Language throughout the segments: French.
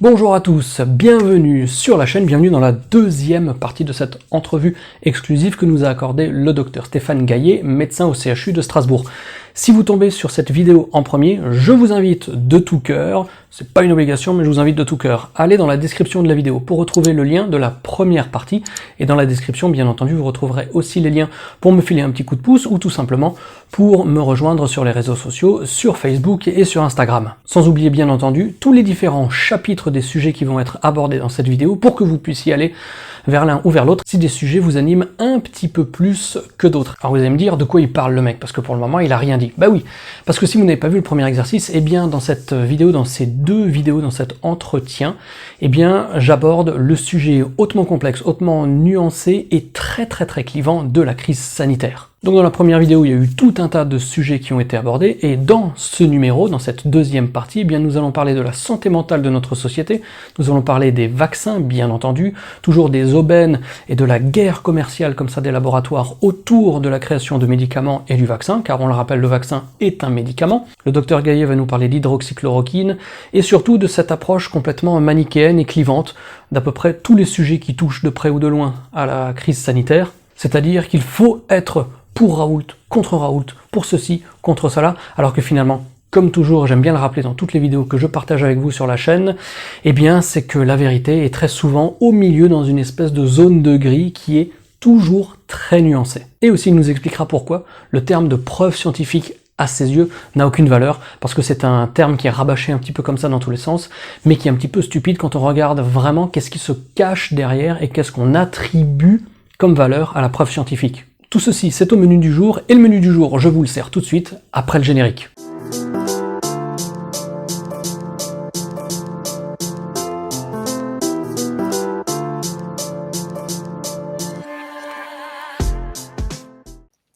Bonjour à tous, bienvenue sur la chaîne, bienvenue dans la deuxième partie de cette entrevue exclusive que nous a accordé le docteur Stéphane Gaillet, médecin au CHU de Strasbourg. Si vous tombez sur cette vidéo en premier, je vous invite de tout cœur, c'est pas une obligation mais je vous invite de tout cœur, à aller dans la description de la vidéo pour retrouver le lien de la première partie, et dans la description bien entendu vous retrouverez aussi les liens pour me filer un petit coup de pouce ou tout simplement pour me rejoindre sur les réseaux sociaux, sur Facebook et sur Instagram. Sans oublier bien entendu tous les différents chapitres des sujets qui vont être abordés dans cette vidéo pour que vous puissiez aller vers l'un ou vers l'autre si des sujets vous animent un petit peu plus que d'autres. Alors vous allez me dire de quoi il parle le mec, parce que pour le moment il a rien dit. Bah oui, parce que si vous n'avez pas vu le premier exercice, eh bien dans cette vidéo, dans ces deux vidéos, dans cet entretien, eh bien j'aborde le sujet hautement complexe, hautement nuancé et très clivant de la crise sanitaire. Donc dans la première vidéo, il y a eu tout un tas de sujets qui ont été abordés, et dans ce numéro, dans cette deuxième partie, eh bien nous allons parler de la santé mentale de notre société, nous allons parler des vaccins, bien entendu, toujours des aubaines et de la guerre commerciale comme ça des laboratoires autour de la création de médicaments et du vaccin, car on le rappelle, le vaccin est un médicament. Le docteur Gaillet va nous parler d'hydroxychloroquine, et surtout de cette approche complètement manichéenne et clivante d'à peu près tous les sujets qui touchent de près ou de loin à la crise sanitaire, c'est-à-dire qu'il faut être pour Raoult, contre Raoult, pour ceci, contre cela, alors que finalement, comme toujours, j'aime bien le rappeler dans toutes les vidéos que je partage avec vous sur la chaîne, eh bien c'est que la vérité est très souvent au milieu dans une espèce de zone de gris qui est toujours très nuancée. Et aussi il nous expliquera pourquoi le terme de preuve scientifique à ses yeux n'a aucune valeur, parce que c'est un terme qui est rabâché un petit peu comme ça dans tous les sens, mais qui est un petit peu stupide quand on regarde vraiment qu'est-ce qui se cache derrière et qu'est-ce qu'on attribue comme valeur à la preuve scientifique. Tout ceci, c'est au menu du jour, et le menu du jour, je vous le sers tout de suite, après le générique.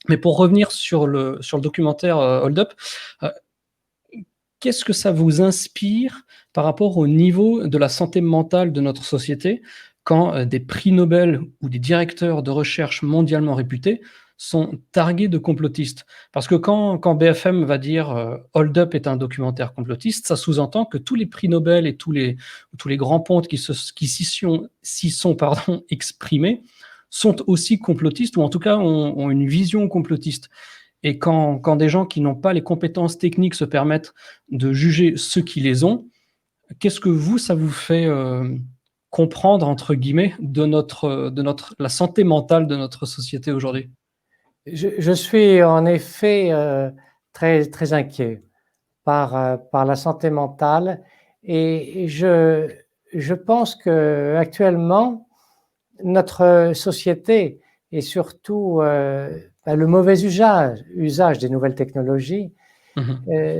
Mais pour revenir sur le documentaire Hold Up, qu'est-ce que ça vous inspire par rapport au niveau de la santé mentale de notre société quand des prix Nobel ou des directeurs de recherche mondialement réputés sont targués de complotistes? Parce que quand BFM va dire Hold Up est un documentaire complotiste, ça sous-entend que tous les prix Nobel et tous les grands pontes qui s'y sont exprimés sont aussi complotistes, ou en tout cas ont une vision complotiste. Et quand des gens qui n'ont pas les compétences techniques se permettent de juger ceux qui les ont, qu'est-ce que ça vous fait comprendre, entre guillemets, de la santé mentale de notre société aujourd'hui? Je suis en effet très inquiet par la santé mentale, et je pense qu'actuellement, notre société, et surtout le mauvais usage des nouvelles technologies,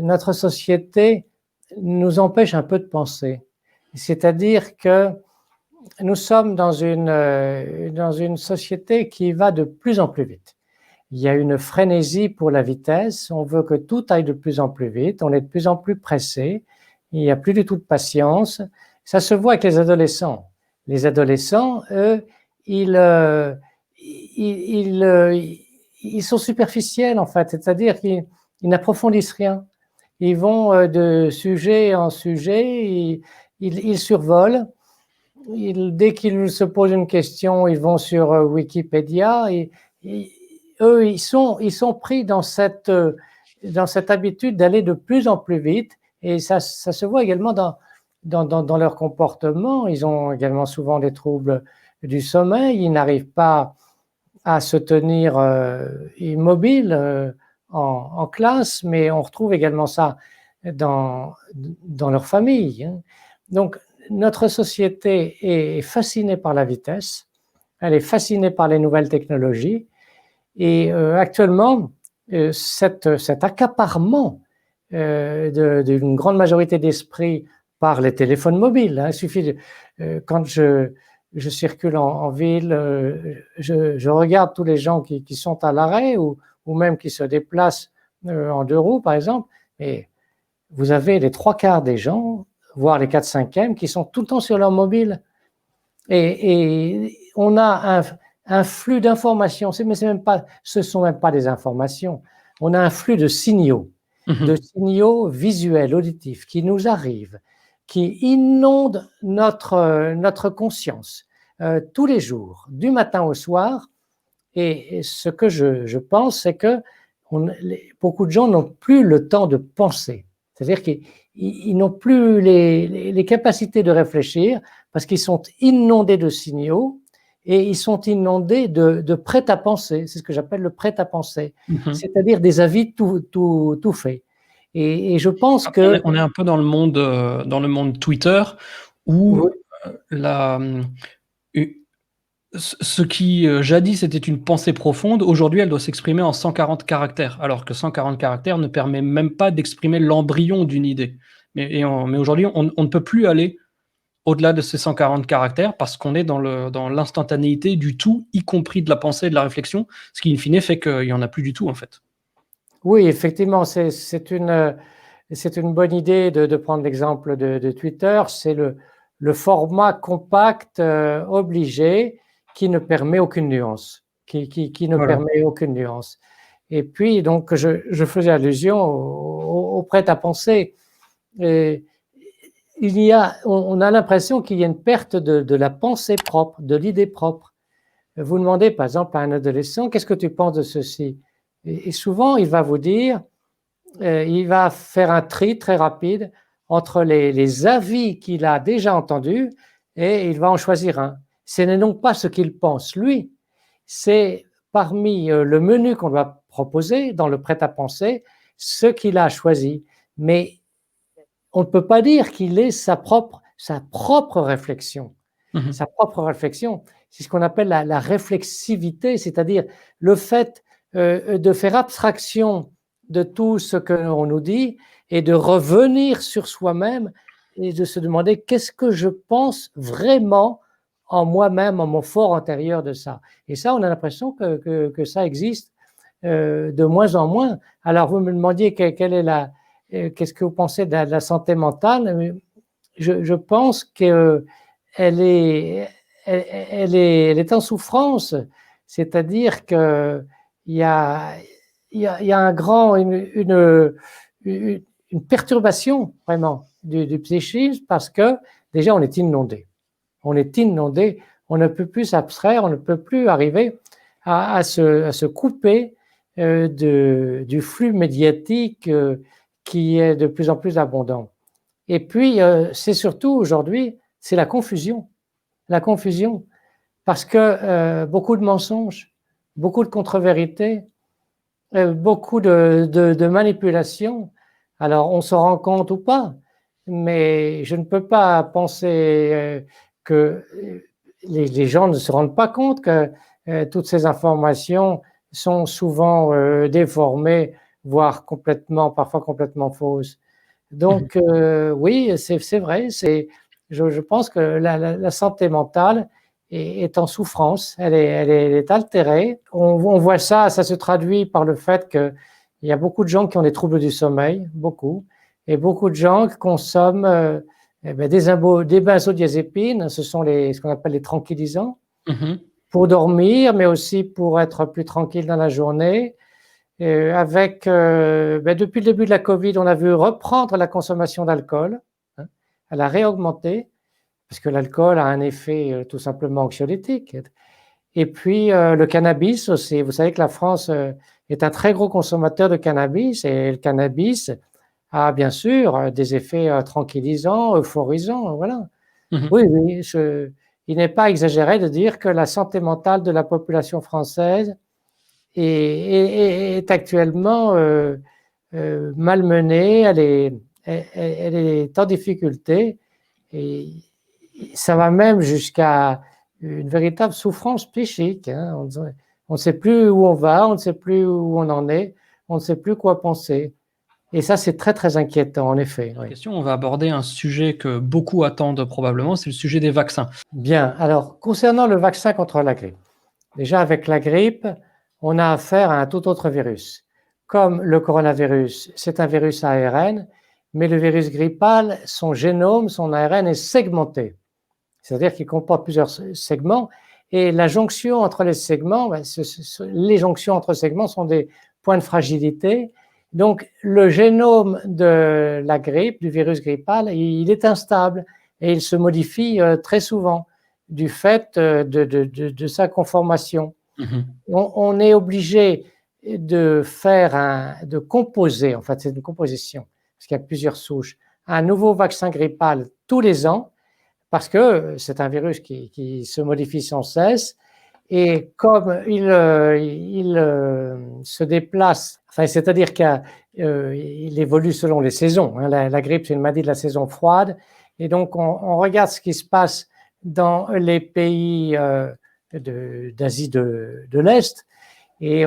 notre société nous empêche un peu de penser. C'est-à-dire que nous sommes dans une société qui va de plus en plus vite. Il y a une frénésie pour la vitesse, on veut que tout aille de plus en plus vite, on est de plus en plus pressé, il n'y a plus du tout de patience. Ça se voit avec les adolescents. Les adolescents, eux, ils sont superficiels en fait, c'est-à-dire qu'ils n'approfondissent rien. Ils vont de sujet en sujet, ils survolent. Dès qu'ils se posent une question, ils vont sur Wikipédia, et eux, ils sont pris dans cette habitude d'aller de plus en plus vite, et ça se voit également dans leur comportement. Ils ont également souvent des troubles du sommeil, ils n'arrivent pas à se tenir immobiles en classe, mais on retrouve également ça dans leur famille, hein. Donc, notre société est fascinée par la vitesse, elle est fascinée par les nouvelles technologies, et actuellement, cet accaparement d'une grande majorité d'esprits par les téléphones mobiles, hein. Il suffit quand je circule en ville, je regarde tous les gens qui sont à l'arrêt, ou même qui se déplacent en 2 roues, par exemple, et vous avez les 3/4 des gens, voire les 4/5 qui sont tout le temps sur leur mobile. Et on a un flux d'informations, ce sont même pas des informations, on a un flux de signaux visuels, auditifs, qui nous arrivent qui inonde notre conscience tous les jours, du matin au soir. Et ce que je pense, c'est que beaucoup de gens n'ont plus le temps de penser. C'est-à-dire qu'ils n'ont plus les capacités de réfléchir parce qu'ils sont inondés de signaux et ils sont inondés de prêt-à-penser. C'est ce que j'appelle le prêt-à-penser, c'est-à-dire des avis tout faits. Et je pense que... On est un peu dans le monde Twitter où Oui. Ce qui jadis était une pensée profonde, aujourd'hui elle doit s'exprimer en 140 caractères, alors que 140 caractères ne permet même pas d'exprimer l'embryon d'une idée. Mais aujourd'hui, on ne peut plus aller au-delà de ces 140 caractères parce qu'on est dans l'instantanéité du tout, y compris de la pensée et de la réflexion, ce qui in fine fait qu'il n'y en a plus du tout en fait. Oui, effectivement, c'est une bonne idée de prendre l'exemple de Twitter. C'est le format compact obligé qui ne permet aucune nuance, qui ne Voilà. permet aucune nuance. Et puis, donc, je faisais allusion au prêt-à-penser. On a l'impression qu'il y a une perte de la pensée propre, de l'idée propre. Vous demandez, par exemple, à un adolescent, qu'est-ce que tu penses de ceci? Et souvent, il va vous dire, il va faire un tri très rapide entre les avis qu'il a déjà entendus et il va en choisir un. Ce n'est donc pas ce qu'il pense lui, c'est parmi le menu qu'on va proposer dans le prêt-à-penser, ce qu'il a choisi. Mais on ne peut pas dire qu'il ait sa propre réflexion. Sa propre réflexion, c'est ce qu'on appelle la réflexivité, c'est-à-dire le fait de faire abstraction de tout ce que l'on nous dit et de revenir sur soi-même et de se demander qu'est-ce que je pense vraiment en moi-même, en mon fort intérieur de ça. Et ça, on a l'impression que ça existe de moins en moins. Alors, vous me demandiez qu'est-ce que vous pensez de la santé mentale. Je pense qu'elle est en souffrance, c'est-à-dire qu'il y a une perturbation vraiment du psychisme parce que déjà on est inondé. On est inondé, on ne peut plus s'abstraire, on ne peut plus arriver à se couper du flux médiatique qui est de plus en plus abondant. Et puis, c'est surtout aujourd'hui, c'est la confusion. La confusion, parce que beaucoup de mensonges, beaucoup de contre-vérités, beaucoup de manipulations. Alors, on s'en rend compte ou pas, mais je ne peux pas penser que les gens ne se rendent pas compte que toutes ces informations sont souvent déformées, voire parfois complètement fausses. Donc, oui, c'est vrai, je pense que la santé mentale est en souffrance, elle est altérée. On voit ça se traduit par le fait qu'il y a beaucoup de gens qui ont des troubles du sommeil, beaucoup, et beaucoup de gens qui consomment des benzodiazépines, ce sont ce qu'on appelle les tranquillisants, pour dormir, mais aussi pour être plus tranquille dans la journée. Depuis le début de la Covid, on a vu reprendre la consommation d'alcool. Elle a réaugmenté, parce que l'alcool a un effet tout simplement anxiolytique. Et puis le cannabis aussi. Vous savez que la France est un très gros consommateur de cannabis, et le cannabis a bien sûr des effets tranquillisants, euphorisants. Voilà. Oui, il n'est pas exagéré de dire que la santé mentale de la population française est actuellement malmenée, elle est en difficulté, et ça va même jusqu'à une véritable souffrance psychique. On ne sait plus où on va, on ne sait plus où on en est, on ne sait plus quoi penser. Et ça, c'est très, très inquiétant, en effet. Oui. On va aborder un sujet que beaucoup attendent probablement, c'est le sujet des vaccins. Bien, alors, concernant le vaccin contre la grippe, déjà avec la grippe, on a affaire à un tout autre virus. Comme le coronavirus, c'est un virus ARN, mais le virus grippal, son génome, son ARN est segmenté. C'est-à-dire qu'il comporte plusieurs segments, et la jonction entre les segments, les jonctions entre segments sont des points de fragilité, Donc, le génome de la grippe, du virus grippal, il est instable et il se modifie très souvent du fait de sa conformation. On est obligé de composer, en fait, c'est une composition, parce qu'il y a plusieurs souches, un nouveau vaccin grippal tous les ans, parce que c'est un virus qui se modifie sans cesse. Et comme il se déplace, enfin, c'est-à-dire qu'il évolue selon les saisons. Hein. La grippe, c'est une maladie de la saison froide. Et donc, on regarde ce qui se passe dans les pays d'Asie de l'Est. Et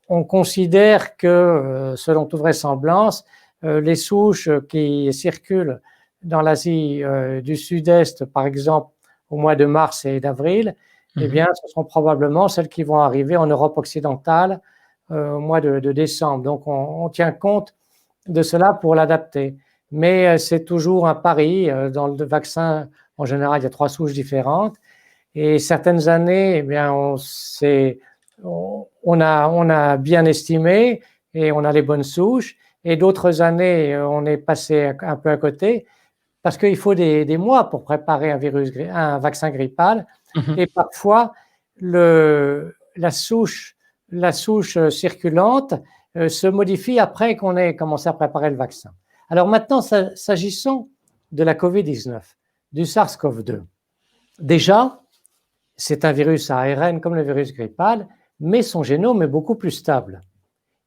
on considère que, selon toute vraisemblance, les souches qui circulent dans l'Asie du Sud-Est, par exemple, au mois de mars et d'avril, eh bien, ce sont probablement celles qui vont arriver en Europe occidentale au mois de décembre. Donc, on tient compte de cela pour l'adapter. Mais c'est toujours un pari. Dans le vaccin, en général, il y a 3 souches différentes. Et certaines années, eh bien, on a bien estimé et on a les bonnes souches. Et d'autres années, on est passé un peu à côté parce qu'il faut des mois pour préparer un vaccin grippal. Et parfois, la souche circulante se modifie après qu'on ait commencé à préparer le vaccin. Alors maintenant, s'agissant de la Covid-19, du SARS-CoV-2, déjà, c'est un virus à ARN comme le virus grippal, mais son génome est beaucoup plus stable.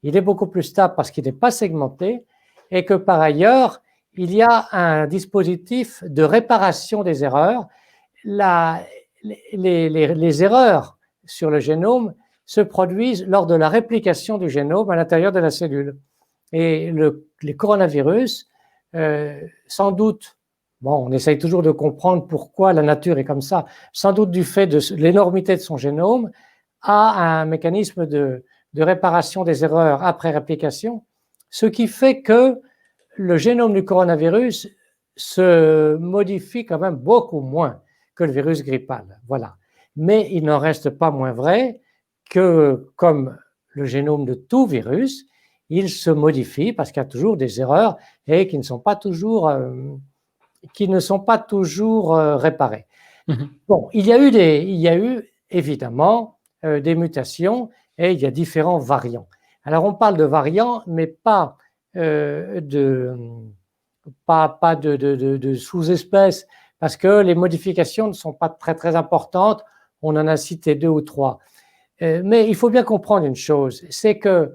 Il est beaucoup plus stable parce qu'il n'est pas segmenté et que par ailleurs, il y a un dispositif de réparation des erreurs. Les erreurs sur le génome se produisent lors de la réplication du génome à l'intérieur de la cellule. Et les coronavirus, sans doute, bon, on essaye toujours de comprendre pourquoi la nature est comme ça, sans doute du fait de l'énormité de son génome, a un mécanisme de réparation des erreurs après réplication, ce qui fait que le génome du coronavirus se modifie quand même beaucoup moins que le virus grippal. Voilà. Mais il n'en reste pas moins vrai que, comme le génome de tout virus, il se modifie parce qu'il y a toujours des erreurs et qui ne sont pas toujours réparées. Bon, il y a eu évidemment des mutations et il y a différents variants. Alors on parle de variants, mais pas de sous-espèces, parce que les modifications ne sont pas très très importantes. On en a cité 2 ou 3. Mais il faut bien comprendre une chose, c'est que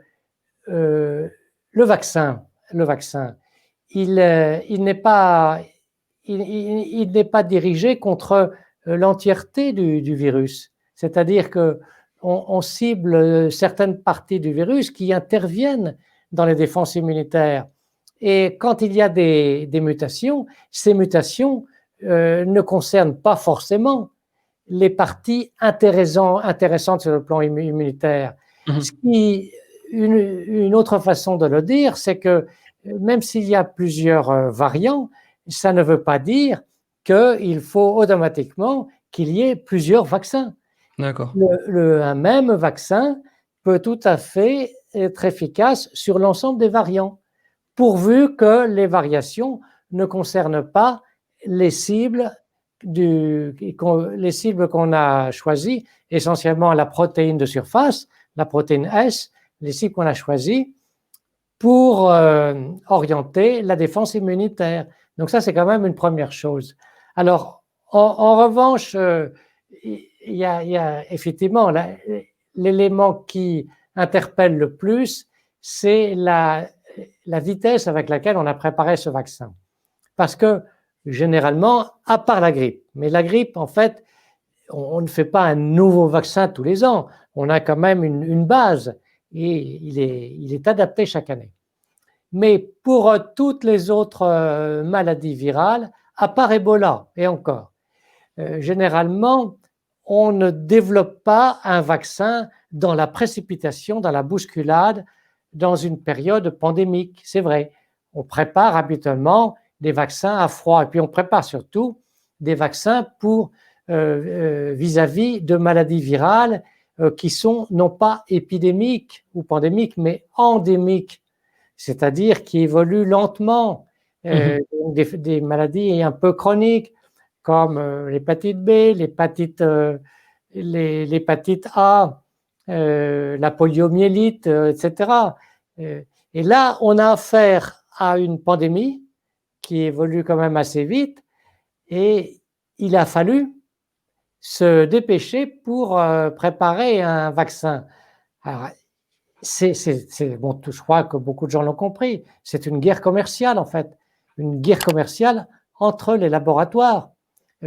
le vaccin, il n'est pas dirigé contre l'entièreté du virus. C'est-à-dire que on cible certaines parties du virus qui interviennent dans les défenses immunitaires. Et quand il y a des mutations, ces mutations ne concernent pas forcément les parties intéressantes sur le plan immunitaire. Une autre façon de le dire, c'est que même s'il y a plusieurs variants, ça ne veut pas dire qu'il faut automatiquement qu'il y ait plusieurs vaccins. D'accord. Un même vaccin peut tout à fait être efficace sur l'ensemble des variants, pourvu que les variations ne concernent pas les cibles qu'on a choisies, essentiellement la protéine de surface, la protéine S, les cibles qu'on a choisies pour orienter la défense immunitaire. Donc ça, c'est quand même une première chose. Alors, en revanche, il y a effectivement l'élément qui interpelle le plus, c'est la vitesse avec laquelle on a préparé ce vaccin. Parce que généralement, à part la grippe, mais la grippe, en fait, on ne fait pas un nouveau vaccin tous les ans. On a quand même une base et il est adapté chaque année. Mais pour toutes les autres maladies virales, à part Ebola, et encore, généralement, on ne développe pas un vaccin dans la précipitation, dans la bousculade, dans une période pandémique. C'est vrai, on prépare habituellement des vaccins à froid, et puis on prépare surtout des vaccins pour vis-à-vis de maladies virales qui sont non pas épidémiques ou pandémiques, mais endémiques. c'est-à-dire qui évoluent lentement. Donc des maladies un peu chroniques, comme l'hépatite B, l'hépatite A, la poliomyélite, etc. Et là, on a affaire à une pandémie qui évolue quand même assez vite, et il a fallu se dépêcher pour préparer un vaccin. Alors, bon, je crois que beaucoup de gens l'ont compris, c'est une guerre commerciale en fait, une guerre commerciale entre les laboratoires,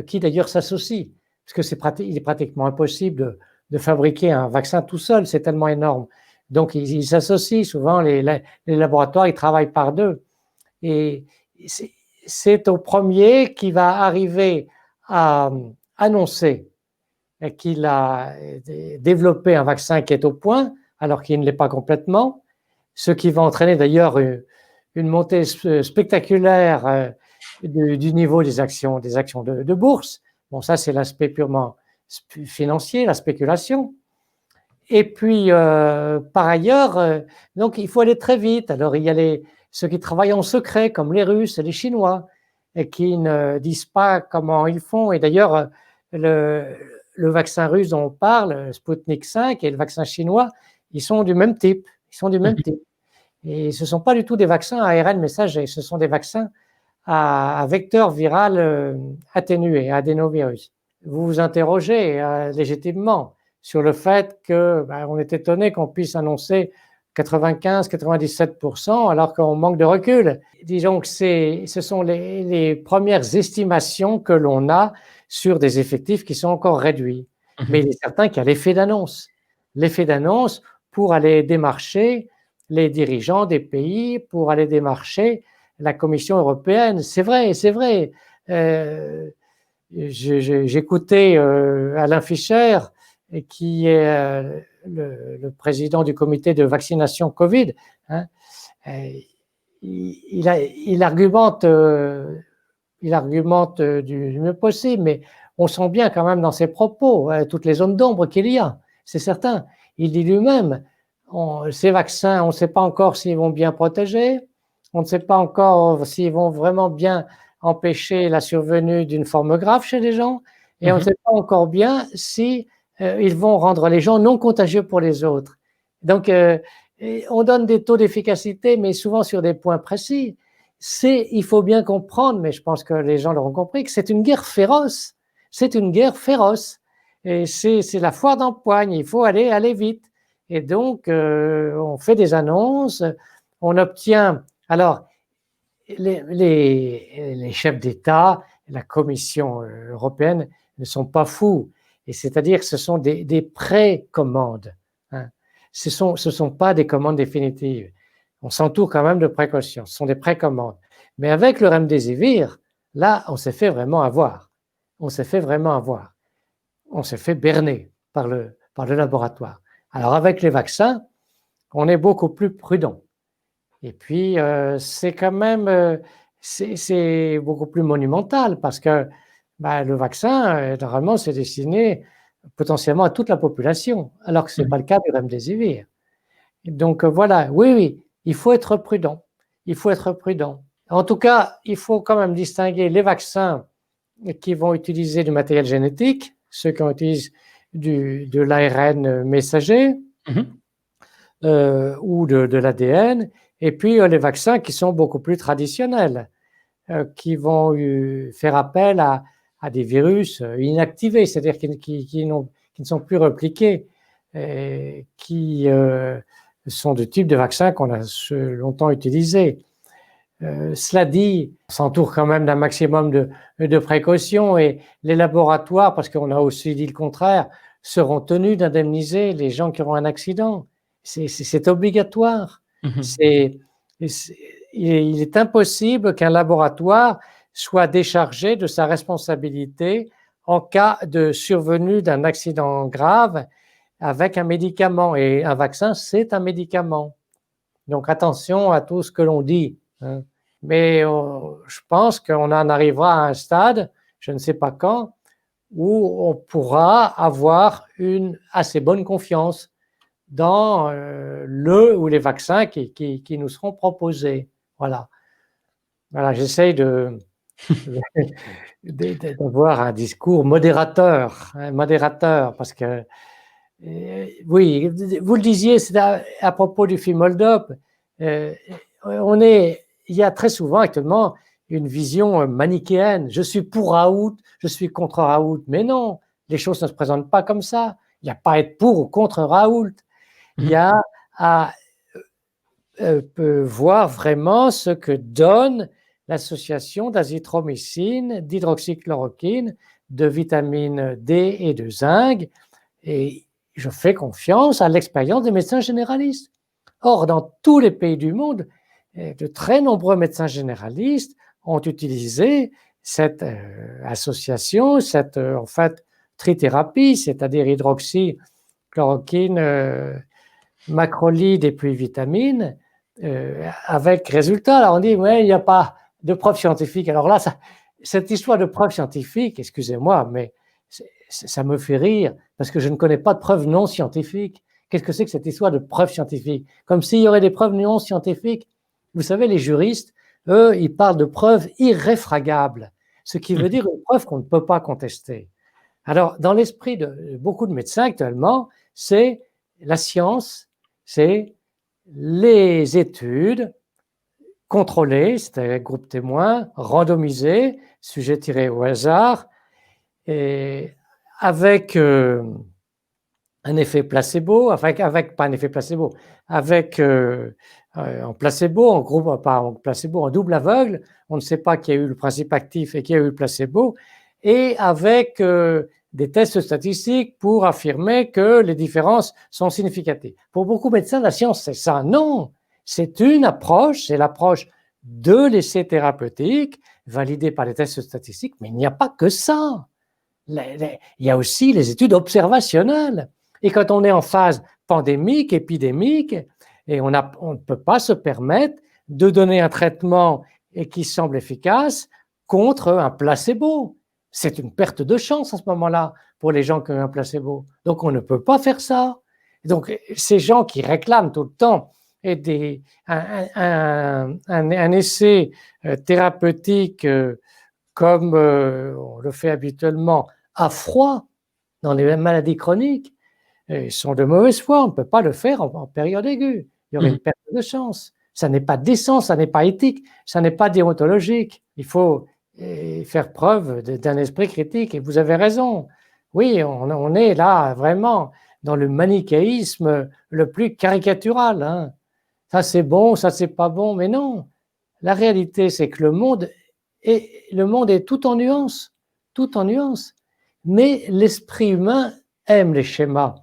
qui d'ailleurs s'associent, parce que il est pratiquement impossible de fabriquer un vaccin tout seul, c'est tellement énorme. Donc ils s'associent, souvent les laboratoires, ils travaillent par deux. Et c'est au premier qui va arriver à annoncer qu'il a développé un vaccin qui est au point, alors qu'il ne l'est pas complètement, ce qui va entraîner d'ailleurs une montée spectaculaire du niveau des actions de bourse. Bon, ça, c'est l'aspect purement financier, la spéculation. Et puis, par ailleurs, donc il faut aller très vite. Alors, il y a ceux qui travaillent en secret, comme les Russes et les Chinois, et qui ne disent pas comment ils font. Et d'ailleurs, le vaccin russe dont on parle, Sputnik 5, et le vaccin chinois, ils sont du même type. Ils sont du même type. Et ce ne sont pas du tout des vaccins à ARN messager, ce sont des vaccins à vecteur viral atténué, adénovirus. Vous vous interrogez légitimement sur le fait qu'on est étonné qu'on puisse annoncer 95-97% alors qu'on manque de recul. Disons que ce sont les premières estimations que l'on a sur des effectifs qui sont encore réduits. Mais il est certain qu'il y a l'effet d'annonce. L'effet d'annonce pour aller démarcher les dirigeants des pays, pour aller démarcher la Commission européenne. C'est vrai, c'est vrai. J'écoutais Alain Fischer, qui est le président du comité de vaccination Covid. Hein, il argumente du mieux possible, mais on sent bien quand même dans ses propos toutes les zones d'ombre qu'il y a, c'est certain. Il dit lui-même, ces vaccins, on ne sait pas encore s'ils vont bien protéger, on ne sait pas encore s'ils vont vraiment bien empêcher la survenue d'une forme grave chez les gens, et on ne sait pas encore bien si ils vont rendre les gens non contagieux pour les autres. Donc, on donne des taux d'efficacité, mais souvent sur des points précis. Il faut bien comprendre, mais je pense que les gens l'auront compris, que c'est une guerre féroce. C'est une guerre féroce. Et c'est la foire d'empoigne. Il faut aller vite. Et donc, on fait des annonces, on obtient. Alors, les chefs d'État, la Commission européenne ne sont pas fous. Et c'est-à-dire que ce sont des précommandes. Hein. Ce sont pas des commandes définitives. On s'entoure quand même de précautions. Ce sont des précommandes. Mais avec le remdesivir, là, on s'est fait vraiment avoir. On s'est fait vraiment avoir. On s'est fait berner par le laboratoire. Alors, avec les vaccins, on est beaucoup plus prudent. Et puis, c'est quand même, c'est beaucoup plus monumental parce que le vaccin, normalement, c'est destiné potentiellement à toute la population, alors que ce n'est pas le cas du remdesivir. Donc, voilà, oui, il faut être prudent. Il faut être prudent. En tout cas, il faut quand même distinguer les vaccins qui vont utiliser du matériel génétique, ceux qui utilisent de l'ARN messager ou de l'ADN, et puis les vaccins qui sont beaucoup plus traditionnels, qui vont faire appel à des virus inactivés, c'est-à-dire qui ne sont plus repliqués, qui sont de type de vaccins qu'on a longtemps utilisés. Cela dit, on s'entoure quand même d'un maximum de précautions, et les laboratoires, parce qu'on a aussi dit le contraire, seront tenus d'indemniser les gens qui auront un accident. C'est obligatoire. Il est impossible qu'un laboratoire soit déchargé de sa responsabilité en cas de survenue d'un accident grave avec un médicament. Et un vaccin, c'est un médicament. Donc attention à tout ce que l'on dit. Hein. Mais je pense qu'on en arrivera à un stade, je ne sais pas quand, où on pourra avoir une assez bonne confiance dans le ou les vaccins qui nous seront proposés. Voilà. Voilà, j'essaye d'avoir un discours modérateur, parce que oui, vous le disiez, c'est à propos du film Hold Up. Il y a très souvent actuellement une vision manichéenne. Je suis pour Raoult, je suis contre Raoult. Mais non, les choses ne se présentent pas comme ça. Il n'y a pas à être pour ou contre Raoult. Il y a à voir vraiment ce que donne l'association d'azithromycine, d'hydroxychloroquine, de vitamine D et de zinc. Et je fais confiance à l'expérience des médecins généralistes. Or, dans tous les pays du monde, de très nombreux médecins généralistes ont utilisé cette association, cette en fait trithérapie, c'est-à-dire hydroxychloroquine, macrolide et puis vitamine, avec résultat. Alors on dit, ouais, il n'y a pas de preuves scientifiques. Alors là, cette histoire de preuves scientifiques, excusez-moi, mais ça me fait rire parce que je ne connais pas de preuves non scientifiques. Qu'est-ce que c'est que cette histoire de preuves scientifiques? Comme s'il y aurait des preuves non scientifiques. Vous savez, les juristes, eux, ils parlent de preuves irréfragables, ce qui veut dire une preuve qu'on ne peut pas contester. Alors, dans l'esprit de beaucoup de médecins actuellement, c'est la science, c'est les études contrôlées, c'est-à-dire groupe témoin, randomisé, sujet tiré au hasard, et avec un effet placebo, avec pas un effet placebo, avec en placebo, en groupe, pas en placebo, en double aveugle, on ne sait pas qui a eu le principe actif et qui a eu le placebo, et avec des tests statistiques pour affirmer que les différences sont significatives. Pour beaucoup de médecins, la science, c'est ça. Non, c'est une approche, c'est l'approche de l'essai thérapeutique validée par les tests statistiques, mais il n'y a pas que ça. Il y a aussi les études observationnelles. Et quand on est en phase pandémique, épidémique, et on ne peut pas se permettre de donner un traitement qui semble efficace contre un placebo. C'est une perte de chance à ce moment-là pour les gens qui ont un placebo. Donc on ne peut pas faire ça. Donc ces gens qui réclament tout le temps un essai thérapeutique comme on le fait habituellement à froid dans les maladies chroniques, sont de mauvaise foi. On ne peut pas le faire en période aiguë. Il y aurait une perte de chance. Ça n'est pas décent, ça n'est pas éthique, ça n'est pas déontologique. Il faut faire preuve d'un esprit critique. Et vous avez raison. Oui, on est là vraiment dans le manichéisme le plus caricatural. Hein. Ça c'est bon, ça c'est pas bon. Mais non, la réalité c'est que le monde est tout en nuances, tout en nuances. Mais l'esprit humain aime les schémas.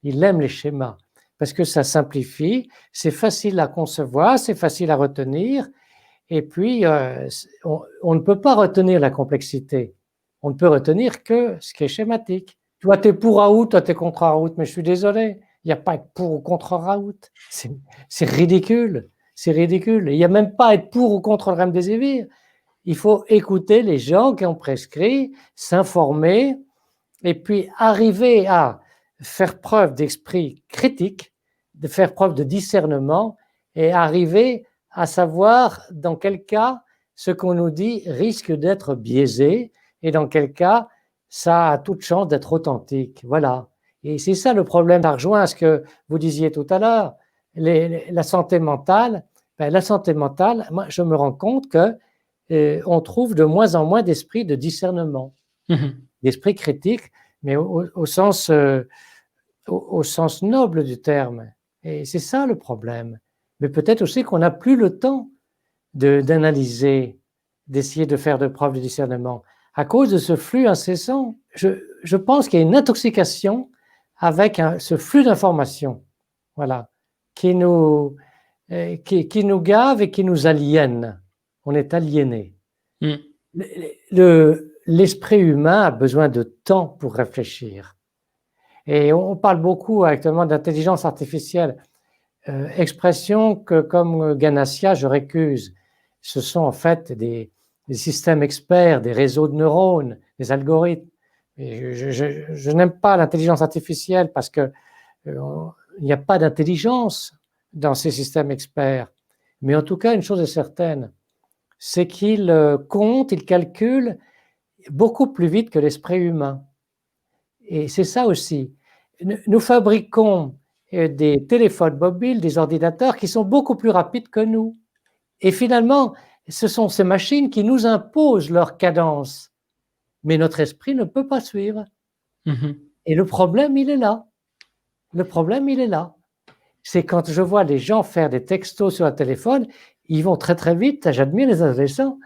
Il aime les schémas parce que ça simplifie, c'est facile à concevoir, c'est facile à retenir. Et puis, on ne peut pas retenir la complexité. On ne peut retenir que ce qui est schématique. Toi, tu es pour Raoult, toi, tu es contre Raoult, mais je suis désolé, il n'y a pas à être pour ou contre Raoult. C'est ridicule. C'est ridicule. Il n'y a même pas à être pour ou contre le remdesivir. Il faut écouter les gens qui ont prescrit, s'informer, et puis arriver à faire preuve d'esprit critique, de faire preuve de discernement, et arriver à savoir dans quel cas ce qu'on nous dit risque d'être biaisé, et dans quel cas ça a toute chance d'être authentique. Voilà. Et c'est ça le problème. Ça rejoint ce que vous disiez tout à l'heure. La santé mentale, moi, je me rends compte que on trouve de moins en moins d'esprit de discernement, d'esprit critique, mais au sens noble du terme. Et c'est ça le problème. Mais peut-être aussi qu'on n'a plus le temps d'analyser, d'essayer de faire de preuves de discernement. À cause de ce flux incessant, je pense qu'il y a une intoxication avec ce flux d'informations, voilà, qui nous gave et qui nous aliène. On est aliéné. L'esprit humain a besoin de temps pour réfléchir. Et on parle beaucoup actuellement d'intelligence artificielle, expression que, comme Ganassia, je récuse. Ce sont en fait des systèmes experts, des réseaux de neurones, des algorithmes. Et je n'aime pas l'intelligence artificielle parce que il n'y a pas d'intelligence dans ces systèmes experts. Mais en tout cas, une chose est certaine, c'est qu'ils comptent, ils calculent beaucoup plus vite que l'esprit humain. Et c'est ça aussi. Nous fabriquons des téléphones mobiles, des ordinateurs qui sont beaucoup plus rapides que nous. Et finalement, ce sont ces machines qui nous imposent leur cadence. Mais notre esprit ne peut pas suivre. Mhm. Et le problème, il est là. Le problème, il est là. C'est quand je vois les gens faire des textos sur un téléphone, ils vont très très vite, j'admire les adolescents,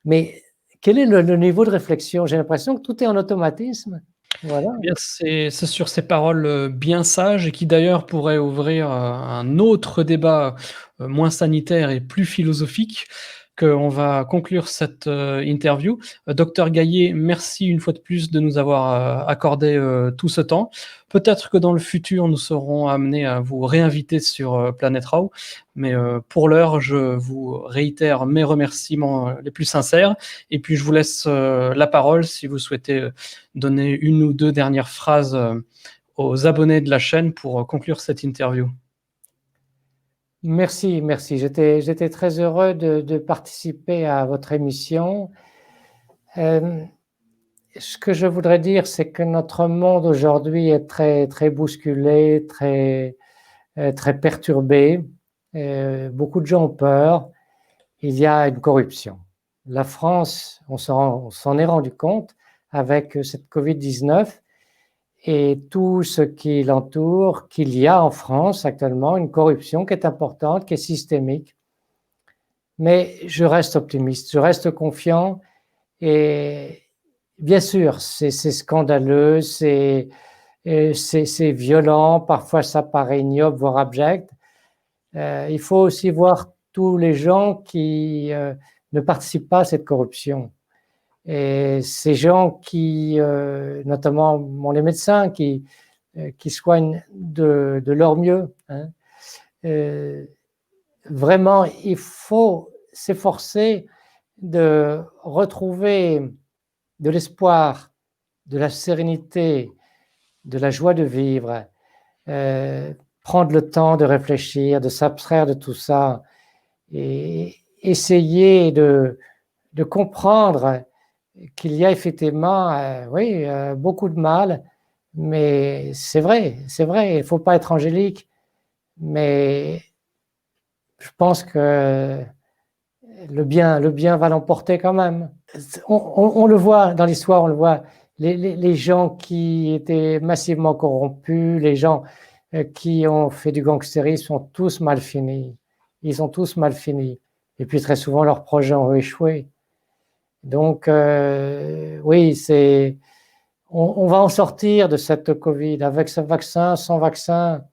mais quel est le niveau de réflexion? J'ai l'impression que tout est en automatisme. Voilà. Eh bien, c'est sur ces paroles, bien sages et qui d'ailleurs pourraient ouvrir, un autre débat, moins sanitaire et plus philosophique, qu'on va conclure cette, interview. Docteur Gaillet, merci une fois de plus de nous avoir, accordé, tout ce temps. Peut-être que dans le futur, nous serons amenés à vous réinviter sur, Planète Rao, mais, pour l'heure, je vous réitère mes remerciements, les plus sincères et puis je vous laisse, la parole si vous souhaitez, donner une ou deux dernières phrases aux abonnés de la chaîne pour conclure cette interview. Merci, merci. J'étais très heureux de participer à votre émission. Ce que je voudrais dire, c'est que notre monde aujourd'hui est très, très bousculé, très perturbé. Beaucoup de gens ont peur. Il y a une corruption. La France, on s'en est rendu compte avec cette Covid-19 et tout ce qui l'entoure, qu'il y a en France actuellement une corruption qui est importante, qui est systémique. Mais je reste optimiste, je reste confiant et bien sûr, c'est scandaleux, c'est violent, parfois ça paraît ignoble, voire abject. Il faut aussi voir tous les gens qui ne participent pas à cette corruption. Et ces gens qui, notamment les médecins, qui soignent de leur mieux. Hein. Vraiment, il faut s'efforcer de retrouver de l'espoir, de la sérénité, de la joie de vivre, prendre le temps de réfléchir, de s'abstraire de tout ça et essayer de comprendre qu'il y a effectivement, oui, beaucoup de mal, mais c'est vrai, il ne faut pas être angélique, mais je pense que le bien va l'emporter quand même. On le voit dans l'histoire, on le voit, les gens qui étaient massivement corrompus, les gens qui ont fait du gangstérisme sont tous mal finis. Ils ont tous mal fini. Et puis très souvent, leurs projets ont échoué. Donc, oui, on va en sortir de cette Covid avec ce vaccin, sans vaccin,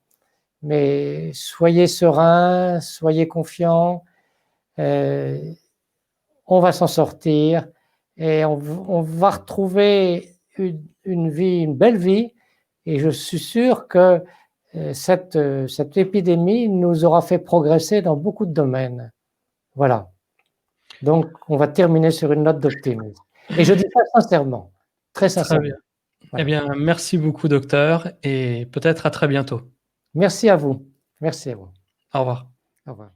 mais soyez sereins, soyez confiants, on va s'en sortir et on va retrouver une vie, une belle vie, et je suis sûr que cette épidémie nous aura fait progresser dans beaucoup de domaines. Voilà. Donc, on va terminer sur une note d'optimisme. Et je dis ça sincèrement, très Très sincèrement. bien. Eh Voilà. bien, merci beaucoup docteur et peut-être à très bientôt. Merci à vous. Merci à vous. Au revoir. Au revoir.